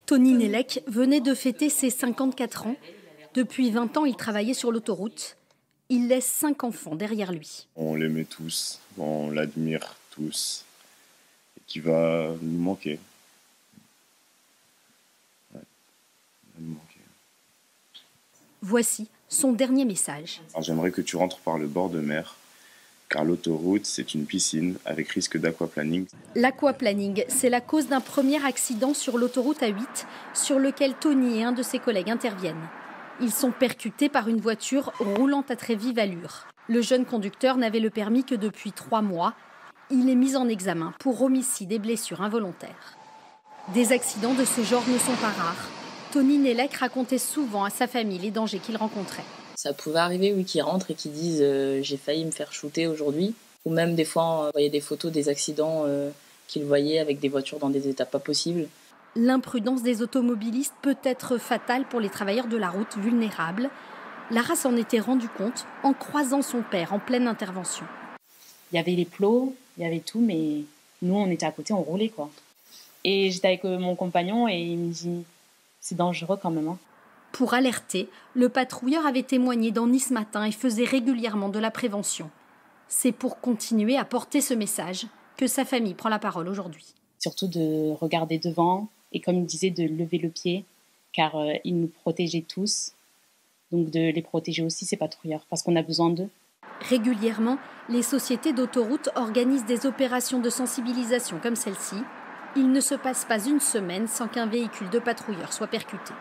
Tony Nélec venait de fêter ses 54 ans. Depuis 20 ans, il travaillait sur l'autoroute. Il laisse 5 enfants derrière lui. On l'aimait tous, on l'admire tous, et qui va nous manquer. Ouais, il va nous manquer. Voici son dernier message. Alors, j'aimerais que tu rentres par le bord de mer, car l'autoroute, c'est une piscine avec risque d'aquaplaning. L'aquaplaning, c'est la cause d'un premier accident sur l'autoroute A8, sur lequel Tony et un de ses collègues interviennent. Ils sont percutés par une voiture roulant à très vive allure. Le jeune conducteur n'avait le permis que depuis 3 mois. Il est mis en examen pour homicide et blessures involontaires. Des accidents de ce genre ne sont pas rares. Tony Nélec racontait souvent à sa famille les dangers qu'il rencontrait. Ça pouvait arriver, oui, qu'ils rentrent et qu'ils disent j'ai failli me faire shooter aujourd'hui. Ou même des fois, on voyait des photos des accidents qu'ils voyaient avec des voitures dans des états pas possibles. L'imprudence des automobilistes peut être fatale pour les travailleurs de la route vulnérables. Lara s'en était rendue compte en croisant son père en pleine intervention. Il y avait les plots, il y avait tout, mais nous, on était à côté, on roulait, quoi. Et j'étais avec mon compagnon et il me dit « c'est dangereux quand même, hein ». Pour alerter, le patrouilleur avait témoigné dans Nice Matin et faisait régulièrement de la prévention. C'est pour continuer à porter ce message que sa famille prend la parole aujourd'hui. Surtout de regarder devant et comme il disait, de lever le pied, car ils nous protégeaient tous. Donc de les protéger aussi, ces patrouilleurs, parce qu'on a besoin d'eux. Régulièrement, les sociétés d'autoroutes organisent des opérations de sensibilisation comme celle-ci. Il ne se passe pas une semaine sans qu'un véhicule de patrouilleurs soit percuté.